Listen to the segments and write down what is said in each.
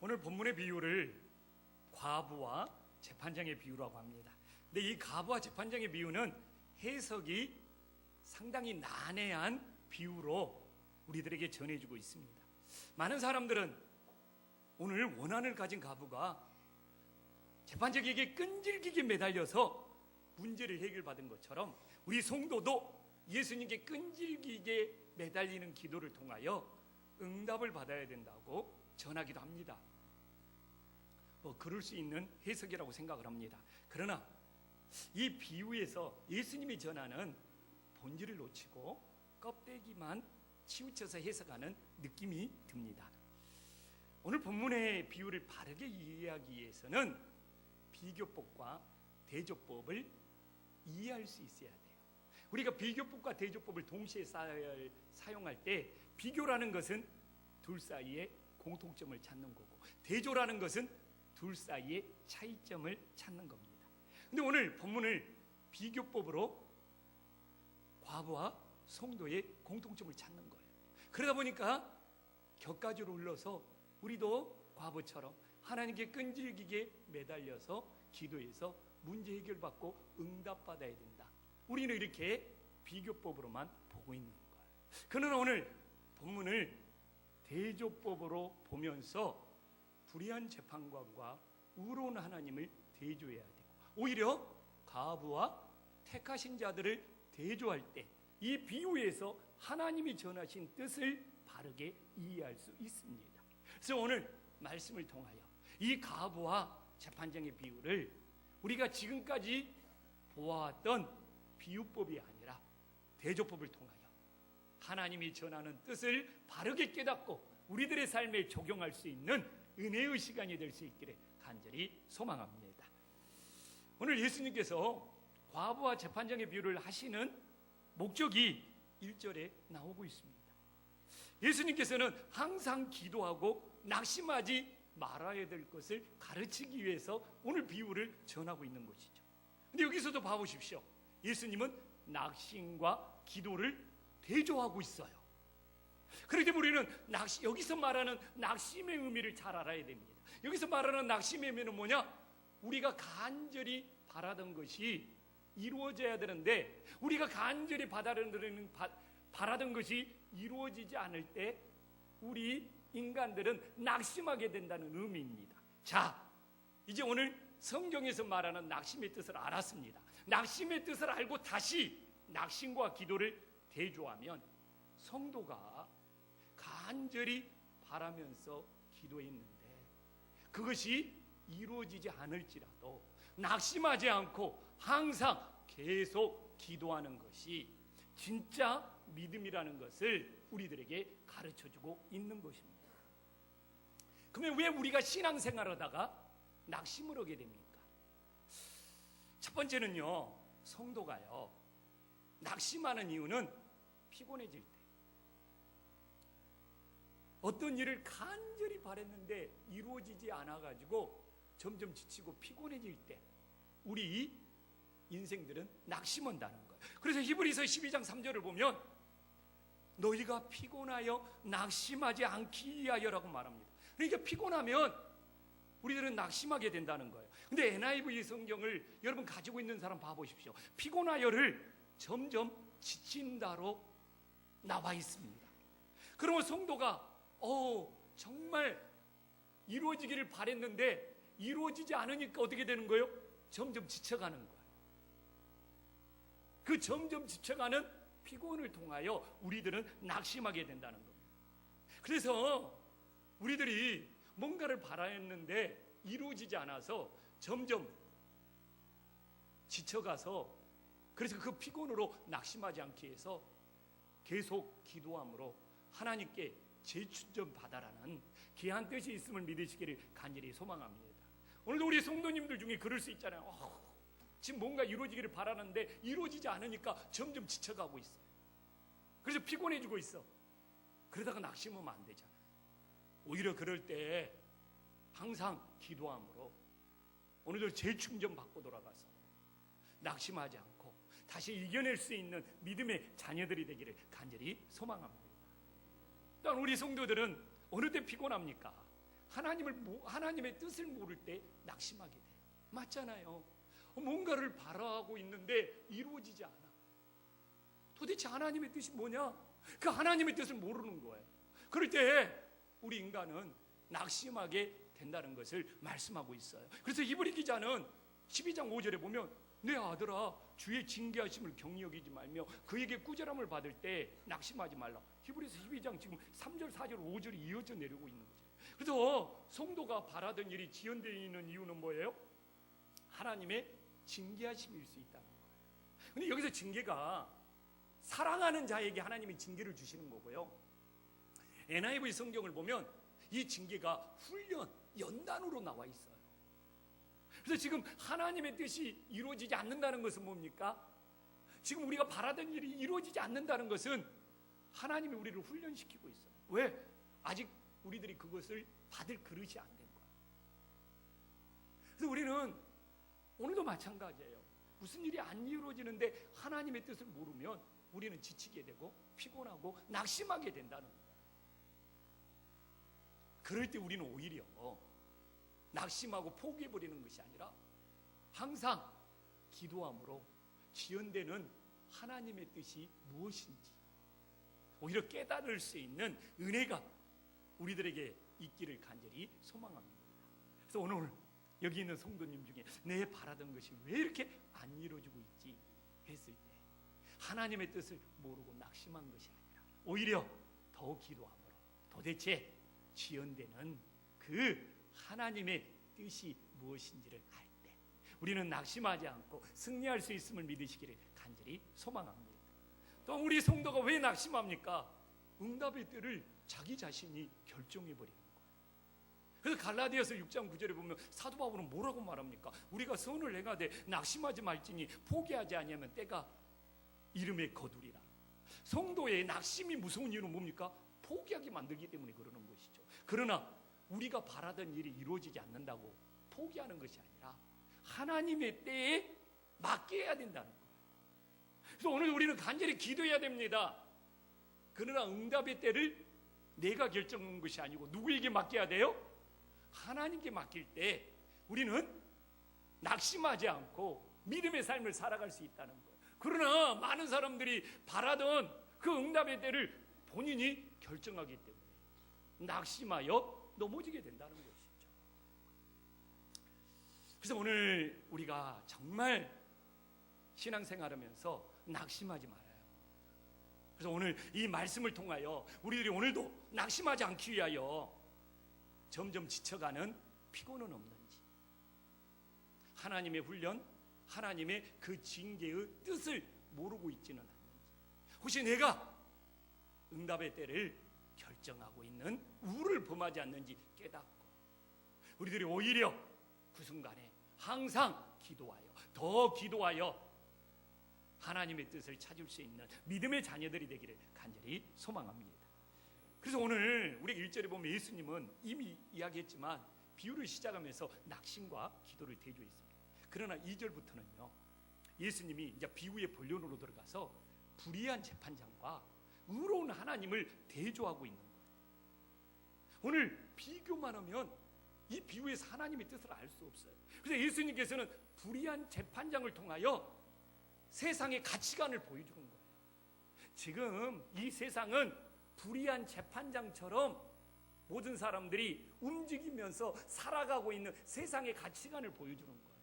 오늘 본문의 비유를 과부와 재판장의 비유라고 합니다. 근데 이 과부와 재판장의 비유는 해석이 상당히 난해한 비유로 우리들에게 전해주고 있습니다. 많은 사람들은 오늘 원한을 가진 과부가 재판장에게 끈질기게 매달려서 문제를 해결받은 것처럼 우리 성도도 예수님께 끈질기게 매달리는 기도를 통하여 응답을 받아야 된다고 전하기도 합니다. 그럴 수 있는 해석이라고 생각을 합니다. 그러나 이 비유에서 예수님이 전하는 본질을 놓치고 껍데기만 치우쳐서 해석하는 느낌이 듭니다. 오늘 본문의 비유를 바르게 이해하기 위해서는 비교법과 대조법을 이해할 수 있어야 돼요. 우리가 비교법과 대조법을 동시에 사용할 때 비교라는 것은 둘 사이에 공통점을 찾는 거고 대조라는 것은 둘 사이의 차이점을 찾는 겁니다. 근데 오늘 본문을 비교법으로 과부와 성도의 공통점을 찾는 거예요. 그러다 보니까 격가지로 흘러서 우리도 과부처럼 하나님께 끈질기게 매달려서 기도해서 문제 해결받고 응답받아야 된다. 우리는 이렇게 비교법으로만 보고 있는 거예요. 그러나 오늘 본문을 대조법으로 보면서 불의한 재판관과 의로운 하나님을 대조해야 되고 오히려 과부와 택하신 자들을 대조할 때 이 비유에서 하나님이 전하신 뜻을 바르게 이해할 수 있습니다. 그래서 오늘 말씀을 통하여 이 과부와 재판장의 비유를 우리가 지금까지 보아왔던 비유법이 아니라 대조법을 통하여 하나님이 전하는 뜻을 바르게 깨닫고 우리들의 삶에 적용할 수 있는 은혜의 시간이 될 수 있기를 간절히 소망합니다. 오늘 예수님께서 과부와 재판장의 비유를 하시는 목적이 1절에 나오고 있습니다. 예수님께서는 항상 기도하고 낙심하지 말아야 될 것을 가르치기 위해서 오늘 비유를 전하고 있는 것이죠. 근데 여기서도 봐보십시오. 예수님은 낙심과 기도를 대조하고 있어요. 그렇기 때문에 우리는 여기서 말하는 낙심의 의미를 잘 알아야 됩니다. 여기서 말하는 낙심의 의미는 뭐냐? 우리가 간절히 바라던 것이 이루어져야 되는데 우리가 간절히 바라던 것이 이루어지지 않을 때 우리 인간들은 낙심하게 된다는 의미입니다. 자, 이제 오늘 성경에서 말하는 낙심의 뜻을 알았습니다. 낙심의 뜻을 알고 다시 낙심과 기도를 대조하면 성도가 간절히 바라면서 기도했는데 그것이 이루어지지 않을지라도 낙심하지 않고 항상 계속 기도하는 것이 진짜 믿음이라는 것을 우리들에게 가르쳐주고 있는 것입니다. 그러면 왜 우리가 신앙생활하다가 낙심을 하게 됩니까? 첫 번째는요, 성도가요 낙심하는 이유는 피곤해질 때, 어떤 일을 간절히 바랬는데 이루어지지 않아가지고 점점 지치고 피곤해질 때 우리 인생들은 낙심한다는 거예요. 그래서 히브리서 12장 3절을 보면 너희가 피곤하여 낙심하지 않기 위하여라고 말합니다. 그러니까 피곤하면 우리들은 낙심하게 된다는 거예요. 근데 NIV 성경을 여러분 가지고 있는 사람 봐보십시오. 피곤하여를 점점 지친다로 나와 있습니다. 그러면 성도가 정말 이루어지기를 바랬는데 이루어지지 않으니까 어떻게 되는 거예요? 점점 지쳐가는 거예요. 그 점점 지쳐가는 피곤을 통하여 우리들은 낙심하게 된다는 겁니다. 그래서 우리들이 뭔가를 바라했는데 이루어지지 않아서 점점 지쳐가서 그래서 그 피곤으로 낙심하지 않기 위해서 계속 기도함으로 하나님께 재충전 받아라는 귀한 뜻이 있음을 믿으시기를 간절히 소망합니다. 오늘도 우리 성도님들 중에 그럴 수 있잖아요. 지금 뭔가 이루어지기를 바라는데 이루어지지 않으니까 점점 지쳐가고 있어요. 그래서 피곤해지고 있어. 그러다가 낙심하면 안 되잖아요. 오히려 그럴 때 항상 기도함으로 오늘도 재충전 받고 돌아가서 낙심하지 않고 다시 이겨낼 수 있는 믿음의 자녀들이 되기를 간절히 소망합니다. 또한 우리 성도들은 어느 때 피곤합니까? 하나님의 뜻을 모를 때 낙심하게 돼요. 맞잖아요. 뭔가를 바라고 있는데 이루어지지 않아. 도대체 하나님의 뜻이 뭐냐? 그 하나님의 뜻을 모르는 거예요. 그럴 때 우리 인간은 낙심하게 된다는 것을 말씀하고 있어요. 그래서 히브리 기자는 12장 5절에 보면 내 아들아 주의 징계하심을 경히 여기지 말며 그에게 꾸절함을 받을 때 낙심하지 말라. 히브리서 12장 지금 3절 4절 5절이 이어져 내려오고 있는 거죠. 그래서 성도가 바라던 일이 지연되어 있는 이유는 뭐예요? 하나님의 징계하심일 수 있다는 거예요. 근데 여기서 징계가 사랑하는 자에게 하나님이 징계를 주시는 거고요. NIV 성경을 보면 이 징계가 훈련, 연단으로 나와 있어요. 그래서 지금 하나님의 뜻이 이루어지지 않는다는 것은 뭡니까? 지금 우리가 바라던 일이 이루어지지 않는다는 것은 하나님이 우리를 훈련시키고 있어요. 왜? 아직 우리들이 그것을 받을 그릇이 안 된 거예요. 그래서 우리는 오늘도 마찬가지예요. 무슨 일이 안 이루어지는데 하나님의 뜻을 모르면 우리는 지치게 되고 피곤하고 낙심하게 된다는 거예요. 그럴 때 우리는 오히려 낙심하고 포기해버리는 것이 아니라 항상 기도함으로 지연되는 하나님의 뜻이 무엇인지 오히려 깨달을 수 있는 은혜가 우리들에게 있기를 간절히 소망합니다. 그래서 오늘 여기 있는 성도님 중에 내 바라던 것이 왜 이렇게 안 이루어지고 있지 했을 때 하나님의 뜻을 모르고 낙심한 것이 아니라 오히려 더 기도함으로 도대체 지연되는 그 하나님의 뜻이 무엇인지를 알 때 우리는 낙심하지 않고 승리할 수 있음을 믿으시기를 간절히 소망합니다. 또 우리 성도가 왜 낙심합니까? 응답의 때를 자기 자신이 결정해버리는 거예요. 그래서 갈라디아서 6장 9절에 보면 사도 바울은 뭐라고 말합니까? 우리가 선을 행하되 낙심하지 말지니 포기하지 아니하면 때가 이름에 거두리라. 성도의 낙심이 무서운 이유는 뭡니까? 포기하게 만들기 때문에 그러는 것이죠. 그러나 우리가 바라던 일이 이루어지지 않는다고 포기하는 것이 아니라 하나님의 때에 맡겨야 된다는 거예요. 그래서 오늘 우리는 간절히 기도해야 됩니다. 그러나 응답의 때를 내가 결정하는 것이 아니고 누구에게 맡겨야 돼요? 하나님께 맡길 때 우리는 낙심하지 않고 믿음의 삶을 살아갈 수 있다는 거예요. 그러나 많은 사람들이 바라던 그 응답의 때를 본인이 결정하기 때문에 낙심하여 넘어지게 된다는 것이죠. 그래서 오늘 우리가 정말 신앙생활하면서 낙심하지 말아요. 그래서 오늘 이 말씀을 통하여 우리들이 오늘도 낙심하지 않기 위하여 점점 지쳐가는 피곤은 없는지, 하나님의 훈련, 하나님의 그 징계의 뜻을 모르고 있지는 않는지, 혹시 내가 응답의 때를 결정하고 있는 우를 범하지 않는지 깨닫고 우리들이 오히려 그 순간에 항상 기도하여 더 기도하여 하나님의 뜻을 찾을 수 있는 믿음의 자녀들이 되기를 간절히 소망합니다. 그래서 오늘 우리 1절에 보면 예수님은 이미 이야기했지만 비유를 시작하면서 낙심과 기도를 대조했습니다. 그러나 2절부터는요 예수님이 이제 비유의 본론으로 들어가서 불의한 재판장과 의로운 하나님을 대조하고 있는 거예요. 오늘 비교만 하면 이 비유에서 하나님의 뜻을 알 수 없어요. 그래서 예수님께서는 불의한 재판장을 통하여 세상의 가치관을 보여주는 거예요. 지금 이 세상은 불의한 재판장처럼 모든 사람들이 움직이면서 살아가고 있는 세상의 가치관을 보여주는 거예요.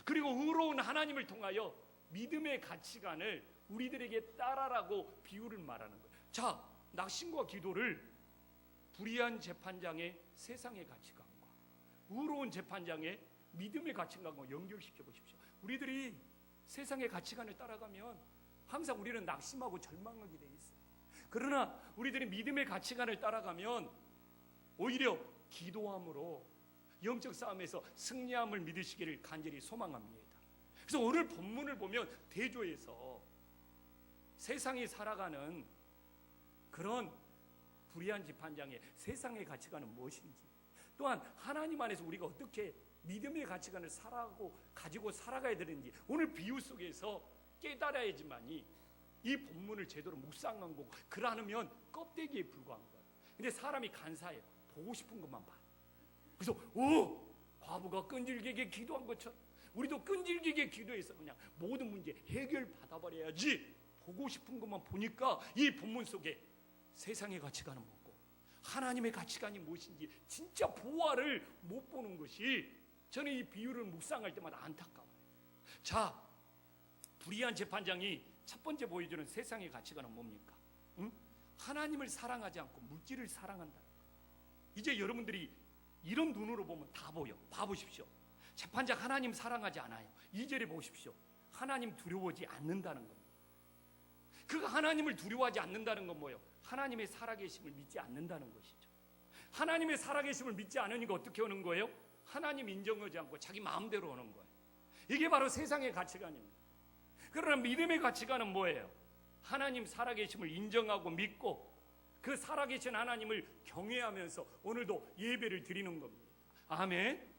그리고 의로운 하나님을 통하여 믿음의 가치관을 우리들에게 따라라고 비유를 말하는 거예요. 자, 낙심과 기도를 불의한 재판장의 세상의 가치관과 의로운 재판장의 믿음의 가치관과 연결시켜 보십시오. 우리들이 세상의 가치관을 따라가면 항상 우리는 낙심하고 절망하게 돼 있어요. 그러나 우리들이 믿음의 가치관을 따라가면 오히려 기도함으로 영적 싸움에서 승리함을 믿으시기를 간절히 소망합니다. 그래서 오늘 본문을 보면 대조해서 세상이 살아가는 그런 불의한 재판장의 세상의 가치관은 무엇인지, 또한 하나님 안에서 우리가 어떻게 믿음의 가치관을 가지고 살아가야 되는지 오늘 비유 속에서 깨달아야지만이 이 본문을 제대로 묵상한 거고, 그러하면 껍데기에 불과한 거예요. 근데 사람이 간사해요. 보고 싶은 것만 봐요. 그래서 과부가 끈질기게 기도한 것처럼 우리도 끈질기게 기도해서 그냥 모든 문제 해결 받아버려야지 보고 싶은 것만 보니까 이 본문 속에 세상의 가치관은 뭐고 하나님의 가치관이 무엇인지 진짜 보화를 못 보는 것이 저는 이 비유를 묵상할 때마다 안타까워요. 자, 불의한 재판장이 첫 번째 보여주는 세상의 가치관은 뭡니까? 하나님을 사랑하지 않고 물질을 사랑한다. 이제 여러분들이 이런 눈으로 보면 다 보여. 봐보십시오. 재판장 하나님 사랑하지 않아요. 2절에 보십시오. 하나님 두려워하지 않는다는 겁니다. 그가 하나님을 두려워하지 않는다는 건 뭐예요? 하나님의 살아계심을 믿지 않는다는 것이죠. 하나님의 살아계심을 믿지 않으니까 어떻게 오는 거예요? 하나님 인정하지 않고 자기 마음대로 오는 거예요. 이게 바로 세상의 가치관입니다. 그러나 믿음의 가치관은 뭐예요? 하나님 살아계심을 인정하고 믿고 그 살아계신 하나님을 경외하면서 오늘도 예배를 드리는 겁니다. 아멘.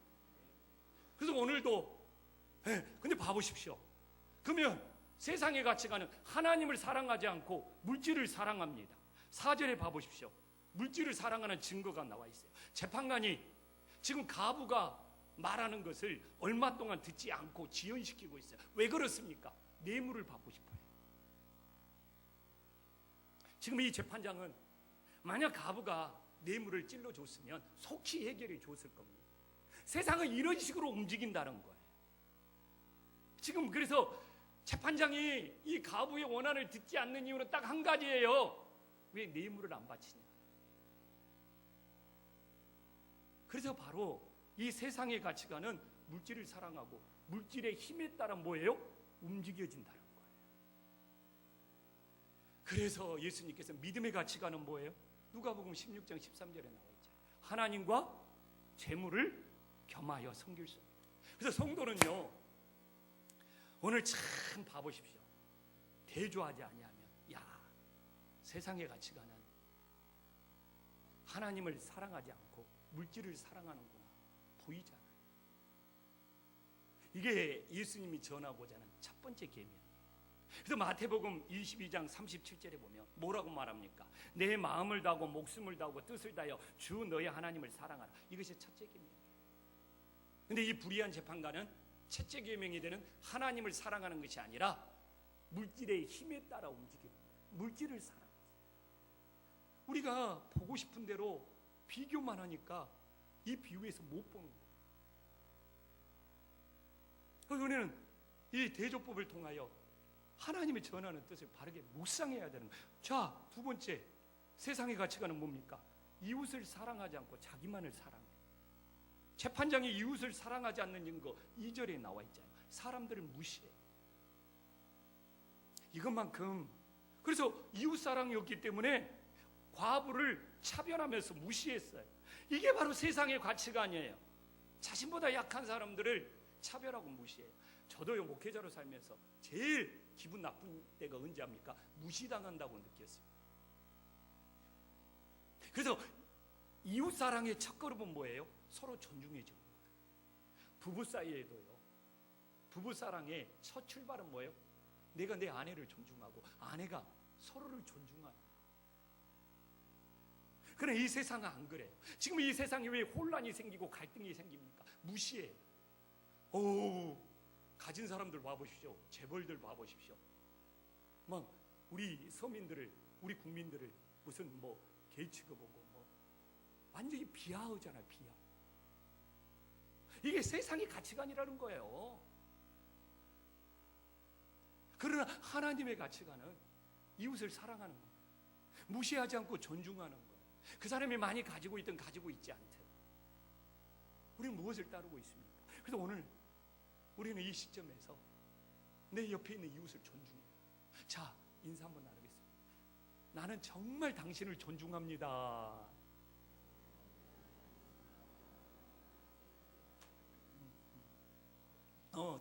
그래서 오늘도 근데 봐보십시오. 그러면 세상의 가치관은 하나님을 사랑하지 않고 물질을 사랑합니다. 4절에 봐보십시오. 물질을 사랑하는 증거가 나와 있어요. 재판관이 지금 가부가 말하는 것을 얼마 동안 듣지 않고 지연시키고 있어요. 왜 그렇습니까? 뇌물을 받고 싶어요. 지금 이 재판장은 만약 가부가 뇌물을 찔러줬으면 속히 해결해 줬을 겁니다. 세상은 이런 식으로 움직인다는 거예요. 지금 그래서 재판장이 이 가부의 원한을 듣지 않는 이유는 딱 한 가지예요. 왜 뇌물을 안 바치냐. 그래서 바로 이 세상의 가치관은 물질을 사랑하고 물질의 힘에 따라 뭐예요? 움직여진다는 거예요. 그래서 예수님께서 믿음의 가치관은 뭐예요? 누가복음 16장 13절에 나와 있죠. 하나님과 재물을 겸하여 섬길 수 없다. 그래서 성도는요, 오늘 참 봐보십시오. 대조하지 아니하면 세상의 가치관은 하나님을 사랑하지 않고 물질을 사랑하는구나 보이잖아요. 이게 예수님이 전하고자 하는 첫 번째 계명이에요. 그래서 마태복음 22장 37절에 보면 뭐라고 말합니까? 내 마음을 다하고 목숨을 다하고 뜻을 다하여 주 너의 하나님을 사랑하라. 이것이 첫째 계명이에요. 근데 이 불의한 재판관은 첫째 계명이 되는 하나님을 사랑하는 것이 아니라 물질의 힘에 따라 움직이는 거예요. 물질을 사랑해요. 우리가 보고 싶은 대로 비교만 하니까 이 비유에서 못 보는 거예요. 그래서 우리는 이 대조법을 통하여 하나님이 전하는 뜻을 바르게 묵상해야 되는 거예요. 자, 두 번째 세상의 가치관은 뭡니까? 이웃을 사랑하지 않고 자기만을 사랑해요. 재판장이 이웃을 사랑하지 않는 증거 2절에 나와 있잖아요. 사람들을 무시해요. 이것만큼 그래서 이웃 사랑이 없기 때문에 과부를 차별하면서 무시했어요. 이게 바로 세상의 가치관이에요. 자신보다 약한 사람들을 차별하고 무시해요. 저도요, 목회자로 살면서 제일 기분 나쁜 때가 언제 합니까? 무시당한다고 느꼈어요. 그래서 이웃 사랑의 첫걸음은 뭐예요? 서로 존중해주는 거예요. 부부 사이에도요, 부부 사랑의 첫 출발은 뭐예요? 내가 내 아내를 존중하고 아내가 서로를 존중하는 거예요. 그러나 이 세상은 안 그래요. 지금 이 세상에 왜 혼란이 생기고 갈등이 생깁니까? 무시해요. 가진 사람들 봐보십시오. 재벌들 봐보십시오. 막 우리 서민들을, 우리 국민들을 무슨 개 취급하고 완전히 비하하잖아요. 비하. 이게 세상의 가치관이라는 거예요. 그러나 하나님의 가치관은 이웃을 사랑하는 거예요. 무시하지 않고 존중하는 거예요. 그 사람이 많이 가지고 있든 가지고 있지 않든 우리는 무엇을 따르고 있습니까? 그래서 오늘 우리는 이 시점에서 내 옆에 있는 이웃을 존중해요. 자, 인사 한번 나누겠습니다. 나는 정말 당신을 존중합니다.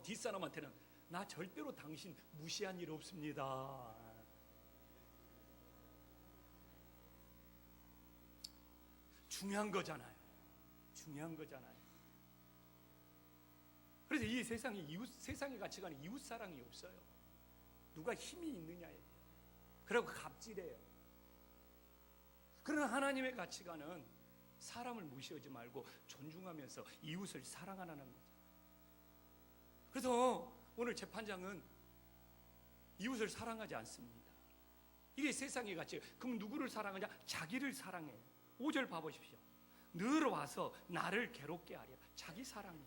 뒷사람한테는 나 절대로 당신 무시한 일 없습니다. 중요한 거잖아요. 중요한 거잖아요. 그래서 이 세상의 가치관에 이웃 사랑이 없어요. 누가 힘이 있느냐에 대해요. 그리고 갑질해요. 그러나 하나님의 가치관은 사람을 무시하지 말고 존중하면서 이웃을 사랑하라는 거죠. 그래서 오늘 재판장은 이웃을 사랑하지 않습니다. 이게 세상의 가치. 그럼 누구를 사랑하냐? 자기를 사랑해. 5절 봐보십시오. 늘 와서 나를 괴롭게 하랴. 자기 사랑해.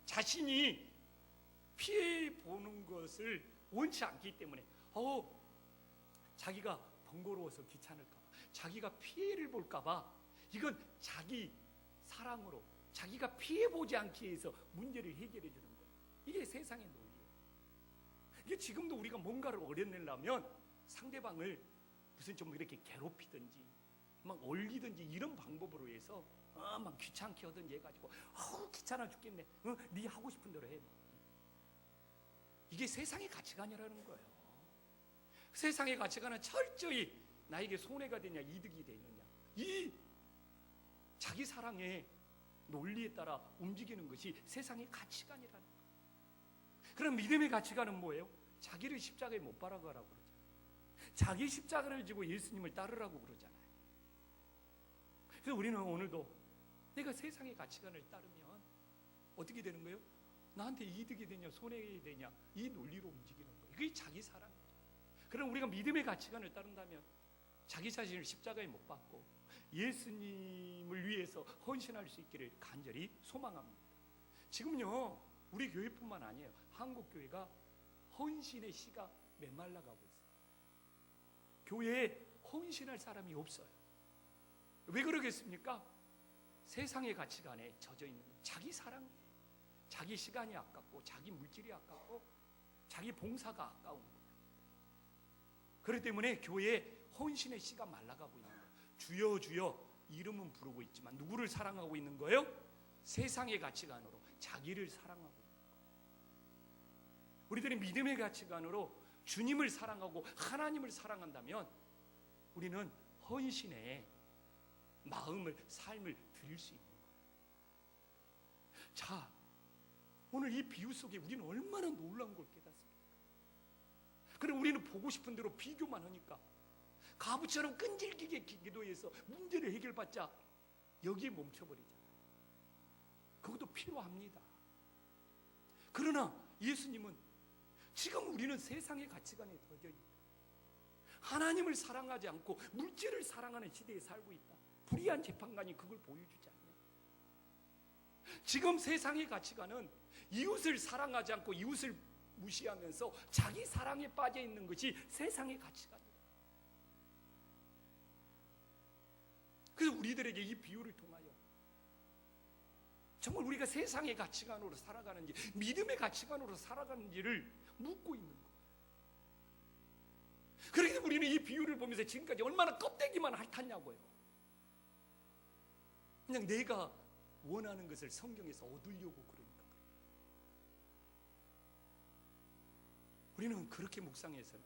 자신이 피해 보는 것을 원치 않기 때문에 자기가 번거로워서 귀찮을까 봐, 자기가 피해를 볼까 봐, 이건 자기 사랑으로 자기가 피해 보지 않기 위해서 문제를 해결해 주는 거예요. 이게 세상의 논리예요. 이게 지금도 우리가 뭔가를 어려내려면 상대방을 무슨 좀 이렇게 괴롭히든지 막 올리든지 이런 방법으로 해서 막 귀찮게 하든지 해가지고 귀찮아 죽겠네. 네 하고 싶은 대로 해. 이게 세상의 가치관이라는 거예요. 세상의 가치관은 철저히 나에게 손해가 되냐 이득이 되느냐, 이 자기 사랑의 논리에 따라 움직이는 것이 세상의 가치관이라는 거예요. 그럼 믿음의 가치관은 뭐예요? 자기를 십자가에 못 박아가라고 그러잖아요. 자기 십자가를 지고 예수님을 따르라고 그러잖아요. 그래서 우리는 오늘도 내가 세상의 가치관을 따르면 어떻게 되는 거예요? 나한테 이득이 되냐 손해가 되냐 이 논리로 움직이는 거예요. 그게 자기 사랑이죠. 그럼 우리가 믿음의 가치관을 따른다면 자기 자신을 십자가에 못 박고 예수님을 위해서 헌신할 수 있기를 간절히 소망합니다. 지금요 우리 교회뿐만 아니에요. 한국 교회가 헌신의 씨가 메말라 가고 있어요. 교회에 헌신할 사람이 없어요. 왜 그러겠습니까? 세상의 가치관에 젖어 있는 자기 사랑, 자기 시간이 아깝고 자기 물질이 아깝고 자기 봉사가 아까운 거예요. 그렇기 때문에 교회에 헌신의 씨가 말라가고 있는 거예요. 주여 주여 이름은 부르고 있지만 누구를 사랑하고 있는 거예요? 세상의 가치관으로 자기를 사랑하고 있는 거예요. 우리들이 믿음의 가치관으로 주님을 사랑하고 하나님을 사랑한다면 우리는 헌신의 마음을, 삶을 드릴 수 있는 거예요. 자, 오늘 이 비유 속에 우리는 얼마나 놀라운 걸 깨닫습니까? 그럼 우리는 보고 싶은 대로 비교만 하니까 가부처럼 끈질기게 기도해서 문제를 해결받자 여기에 멈춰버리잖아요. 그것도 필요합니다. 그러나 예수님은 지금 우리는 세상의 가치관에 젖어 있다. 하나님을 사랑하지 않고 물질을 사랑하는 시대에 살고 있다. 불의한 재판관이 그걸 보여주지 않냐. 지금 세상의 가치관은 이웃을 사랑하지 않고 이웃을 무시하면서 자기 사랑에 빠져 있는 것이 세상의 가치관이다. 그래서 우리들에게 이 비유를 통하여 정말 우리가 세상의 가치관으로 살아가는지 믿음의 가치관으로 살아가는지를 묻고 있는 거예요. 그래서 우리는 이 비유를 보면서 지금까지 얼마나 껍데기만 핥았냐고요. 그냥 내가 원하는 것을 성경에서 얻으려고 그러니까 그래요. 우리는 그렇게 묵상해서는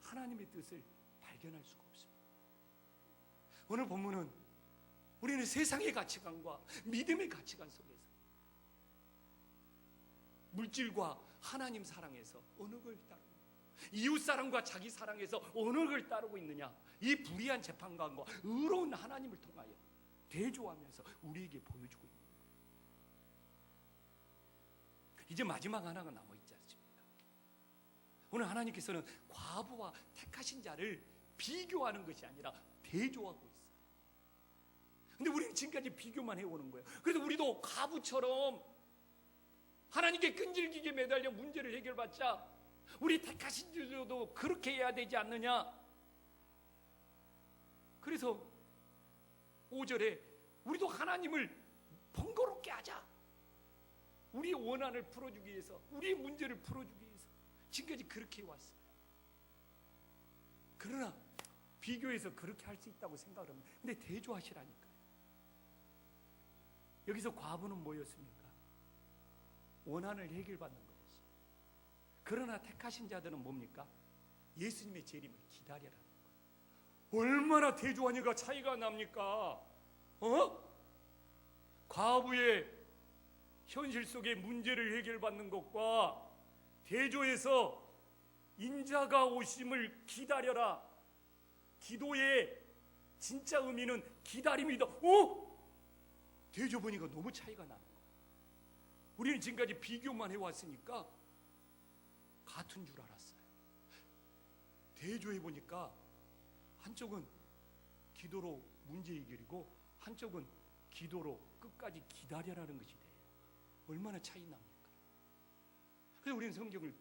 하나님의 뜻을 발견할 수가 없습니다. 오늘 본문은 우리는 세상의 가치관과 믿음의 가치관 속에서 물질과 하나님 사랑에서 어느 걸 따르고 이웃 사랑과 자기 사랑에서 어느 걸 따르고 있느냐, 이 불의한 재판관과 의로운 하나님을 통하여 대조하면서 우리에게 보여주고 있는 거예요. 이제 마지막 하나가 남아있지 않습니까? 오늘 하나님께서는 과부와 택하신 자를 비교하는 것이 아니라 대조하고 있어요. 근데 우리는 지금까지 비교만 해오는 거예요. 그래서 우리도 과부처럼 하나님께 끈질기게 매달려 문제를 해결받자 우리 택하신 자도 그렇게 해야 되지 않느냐. 그래서 5절에 우리도 하나님을 번거롭게 하자. 우리의 원한을 풀어주기 위해서, 우리의 문제를 풀어주기 위해서 지금까지 그렇게 해왔어요. 그러나 비교해서 그렇게 할 수 있다고 생각을 합니다. 근데 대조하시라니까요. 여기서 과부는 뭐였습니까? 원한을 해결받는 거였어요. 그러나 택하신 자들은 뭡니까? 예수님의 재림을 기다려라는 거예요. 얼마나 대조하니까 차이가 납니까? 과부의 현실 속의 문제를 해결받는 것과 대조해서 인자가 오심을 기다려라. 기도의 진짜 의미는 기다림이다. 대조 보니까 너무 차이가 나는 거예요. 우리는 지금까지 비교만 해왔으니까 같은 줄 알았어요. 대조해 보니까 한쪽은 기도로 문제 해결이고 한쪽은 기도로 끝까지 기다려라는 것이 돼요. 얼마나 차이 납니까? 그래서 우리는 성경을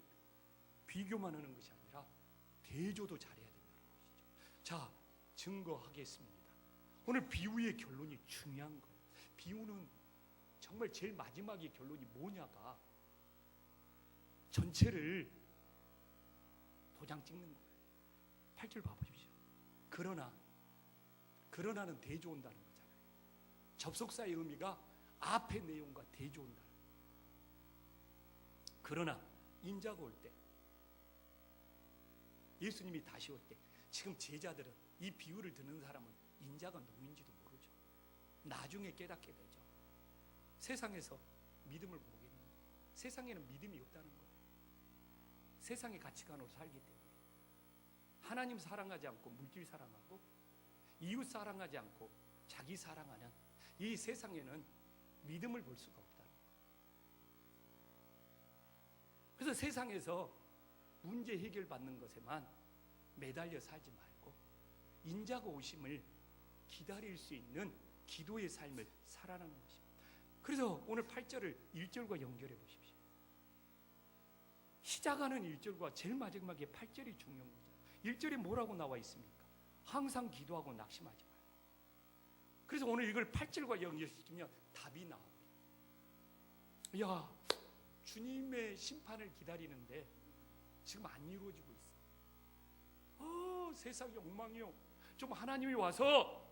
비교만 하는 것이 아니라 대조도 잘해야 된다는 것이죠. 자, 증거하겠습니다. 오늘 비유의 결론이 중요한 거예요. 비유는 정말 제일 마지막의 결론이 뭐냐가 전체를 도장 찍는 거예요. 8절 봐보십시오. 그러나는 대조온다는 거잖아요. 접속사의 의미가 앞의 내용과 대조온다는 거예요. 그러나 인자가 올 때, 예수님이 다시 올 때, 지금 제자들은 이 비유를 듣는 사람은 인자가 누구인지도 모르죠. 나중에 깨닫게 되죠. 세상에서 믿음을 보겠니? 세상에는 믿음이 없다는 거예요. 세상의 가치관으로 살기 때문에 하나님 사랑하지 않고 물질 사랑하고 이웃 사랑하지 않고 자기 사랑하는 이 세상에는 믿음을 볼 수가 없다는 거예요. 그래서 세상에서 문제 해결받는 것에만 매달려 살지 말고 인자가 오심을 기다릴 수 있는 기도의 삶을 살아가는 것입니다. 그래서 오늘 8절을 1절과 연결해 보십시오. 시작하는 1절과 제일 마지막에 8절이 중요한 거죠. 1절에 뭐라고 나와 있습니까? 항상 기도하고 낙심하지 말고. 그래서 오늘 이걸 8절과 연결시키면 답이 나옵니다. 야, 주님의 심판을 기다리는데 지금 안 이루어지고 있어. 세상이 엉망이요. 좀 하나님이 와서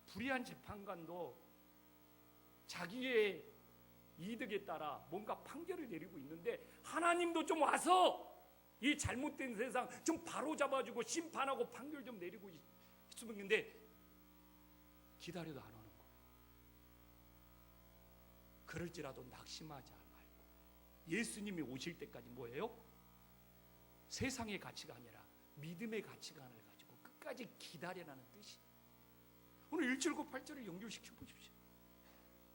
불의한 재판관도 자기의 이득에 따라 뭔가 판결을 내리고 있는데 하나님도 좀 와서 이 잘못된 세상 좀 바로 잡아주고 심판하고 판결 좀 내리고 있으면 있는데 기다려도 안 오는 거예요. 그럴지라도 낙심하지 말고 예수님이 오실 때까지 뭐예요? 세상의 가치가 아니라 믿음의 가치관을 가지고 끝까지 기다려라는 뜻이. 오늘 1절과 8절을 연결시켜 보십시오.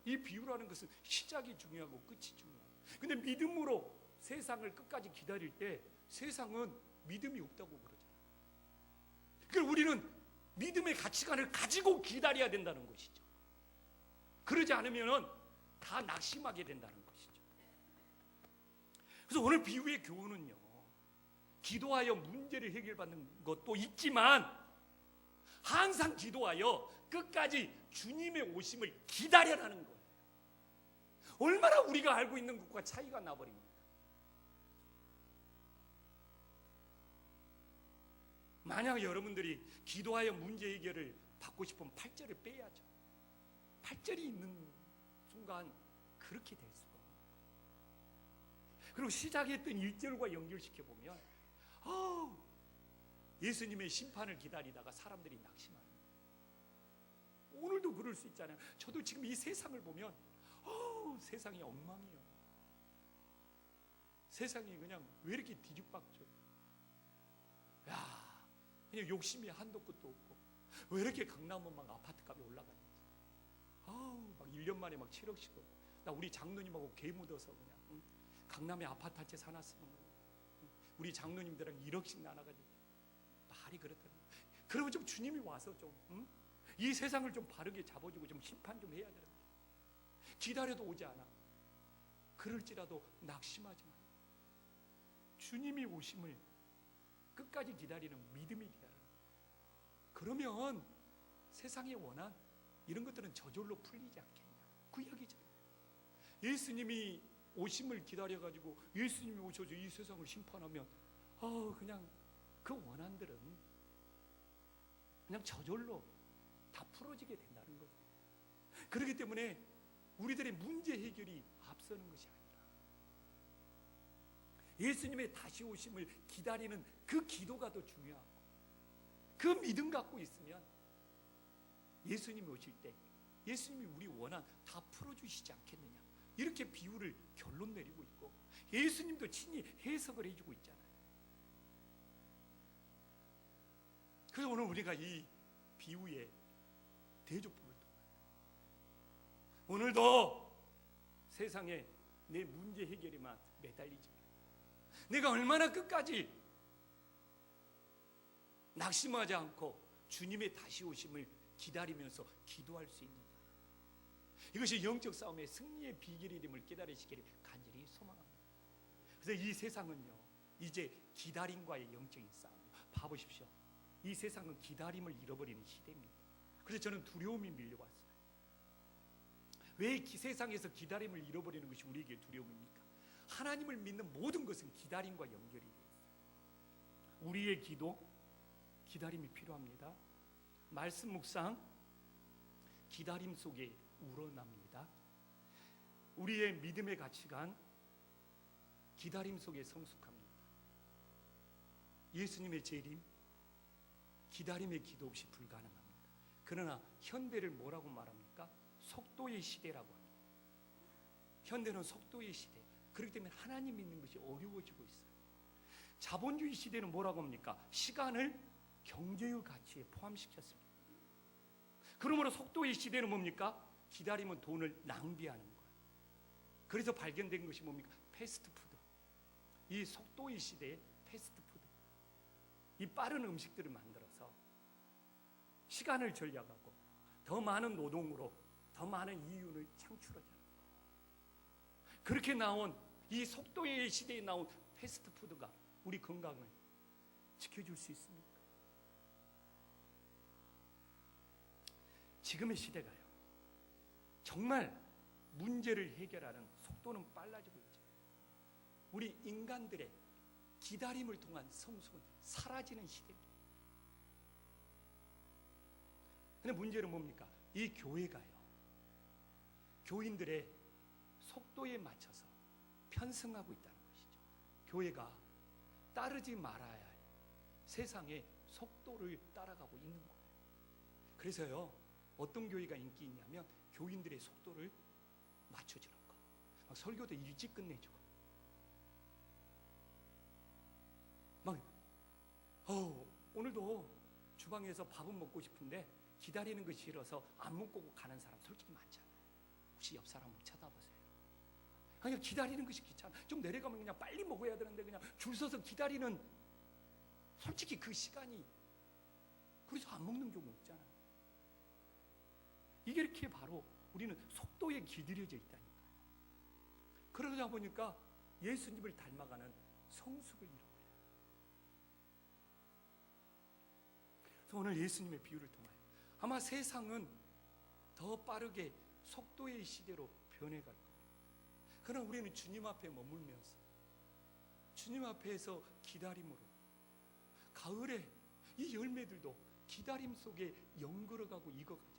이 비유라는 것은 시작이 중요하고 끝이 중요해요. 근데 믿음으로 세상을 끝까지 기다릴 때 세상은 믿음이 없다고 그러잖아요. 그러니까 우리는 믿음의 가치관을 가지고 기다려야 된다는 것이죠. 그러지 않으면 다 낙심하게 된다는 것이죠. 그래서 오늘 비유의 교훈은요, 기도하여 문제를 해결받는 것도 있지만 항상 기도하여 끝까지 주님의 오심을 기다려라는 거예요. 얼마나 우리가 알고 있는 것과 차이가 나버립니다. 만약 여러분들이 기도하여 문제 해결을 받고 싶으면 8절을 빼야죠. 8절이 있는 순간 그렇게 될 수가 없는 거예요. 그리고 시작했던 1절과 연결시켜보면 예수님의 심판을 기다리다가 사람들이 낙심하는 거예요. 오늘도 그럴 수 있잖아요. 저도 지금 이 세상을 보면 세상이 엉망이에요. 세상이 그냥 왜 이렇게 뒤죽박죽. 야, 그냥 욕심이 한도 끝도 없고 왜 이렇게 강남은 막 아파트값이 올라가는지. 막 1년 만에 막 7억씩 오고. 나 우리 장로님하고 개 묻어서 그냥 강남에 아파트 한 채 사놨으면 그냥 우리 장로님들랑 1억씩 나눠가지고 말이 그렇다는 거예요. 그러면 좀 주님이 와서 좀 이 세상을 좀 바르게 잡아주고 좀 심판 좀 해야 되는 거예요. 기다려도 오지 않아. 그럴지라도 낙심하지 말고 주님이 오심을 끝까지 기다리는 믿음이 되어야 하는 거예요. 그러면 세상의 원한 이런 것들은 저절로 풀리지 않겠냐, 그 이야기잖아요. 예수님이 오심을 기다려가지고 예수님이 오셔서 이 세상을 심판하면 그냥 그 원한들은 그냥 저절로 다 풀어지게 된다는 거죠. 그렇기 때문에 우리들의 문제 해결이 앞서는 것이 아니라 예수님의 다시 오심을 기다리는 그 기도가 더 중요하고 그 믿음 갖고 있으면 예수님이 오실 때 예수님이 우리 원한 다 풀어주시지 않겠느냐, 이렇게 비유를 결론 내리고 있고 예수님도 친히 해석을 해주고 있잖아요. 그래서 오늘 우리가 이 비유의 대조법을 통해 오늘도 세상에 내 문제 해결에만 매달리지 말고 내가 얼마나 끝까지 낙심하지 않고 주님의 다시 오심을 기다리면서 기도할 수 있느냐. 이것이 영적 싸움의 승리의 비결이 됨을 깨달으시기를 간절히 소망합니다. 그래서 이 세상은요, 이제 기다림과의 영적인 싸움이에요. 봐보십시오. 이 세상은 기다림을 잃어버리는 시대입니다. 그래서 저는 두려움이 밀려왔어요. 왜 세상에서 기다림을 잃어버리는 것이 우리에게 두려움입니까? 하나님을 믿는 모든 것은 기다림과 연결이 되어 있어요. 우리의 기도, 기다림이 필요합니다. 말씀 묵상, 기다림 속에 우러납니다. 우리의 믿음의 가치관, 기다림 속에 성숙합니다. 예수님의 재림, 기다림의 기도 없이 불가능합니다. 그러나 현대를 뭐라고 말합니까? 속도의 시대라고 합니다. 현대는 속도의 시대. 그렇기 때문에 하나님 믿는 것이 어려워지고 있어요. 자본주의 시대는 뭐라고 합니까? 시간을 경제의 가치에 포함시켰습니다. 그러므로 속도의 시대는 뭡니까? 기다림은 돈을 낭비하는 거예요. 그래서 발견된 것이 뭡니까? 패스트푸드. 이 속도의 시대의 패스트푸드. 이 빠른 음식들을 만들어서 시간을 절약하고 더 많은 노동으로 더 많은 이윤을 창출하자는 거예요. 그렇게 나온 이 속도의 시대에 나온 패스트푸드가 우리 건강을 지켜줄 수 있습니까? 지금의 시대가요, 정말 문제를 해결하는 속도는 빨라지고 있죠. 우리 인간들의 기다림을 통한 성숙은 사라지는 시대입니다. 근데 문제는 뭡니까? 이 교회가요, 교인들의 속도에 맞춰서 편승하고 있다는 것이죠. 교회가 따르지 말아야 할 세상의 속도를 따라가고 있는 거예요. 그래서요, 어떤 교회가 인기 있냐면 교인들의 속도를 맞춰주는 거. 막 설교도 일찍 끝내주고, 막 오늘도 주방에서 밥은 먹고 싶은데 기다리는 것이 싫어서 안 먹고 가는 사람 솔직히 많잖아요. 혹시 옆 사람을 쳐다보세요. 그냥 기다리는 것이 귀찮아. 좀 내려가면 그냥 빨리 먹어야 되는데 그냥 줄 서서 기다리는, 솔직히 그 시간이, 그래서 안 먹는 경우 있잖아요. 이게 이렇게 바로 우리는 속도에 길들여져 있다니까요. 그러다 보니까 예수님을 닮아가는 성숙을 잃어버려요. 그래서 오늘 예수님의 비유를 통하여 아마 세상은 더 빠르게 속도의 시대로 변해갈 겁니다. 그러나 우리는 주님 앞에 머물면서 주님 앞에서 기다림으로, 가을에 이 열매들도 기다림 속에 연걸어가고 익어가잖아요.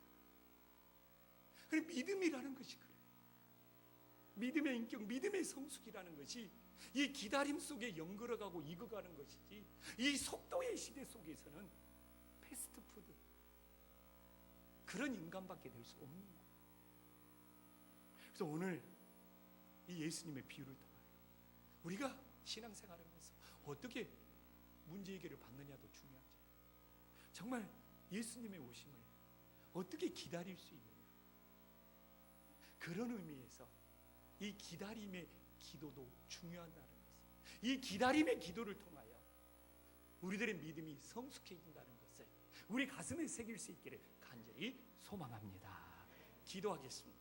그래, 믿음이라는 것이 그래요. 믿음의 인격, 믿음의 성숙이라는 것이 이 기다림 속에 연걸어가고 익어가는 것이지, 이 속도의 시대 속에서는 패스트푸드, 그런 인간밖에 될 수 없는 거예요. 그래서 오늘 이 예수님의 비유를 통하여 우리가 신앙생활을 하면서 어떻게 문제 해결을 받느냐도 중요하죠. 정말 예수님의 오심을 어떻게 기다릴 수 있느냐, 그런 의미에서 이 기다림의 기도도 중요하다는 것을, 이 기다림의 기도를 통하여 우리들의 믿음이 성숙해진다는 것을 우리 가슴에 새길 수 있기를 간절히 소망합니다. 기도하겠습니다.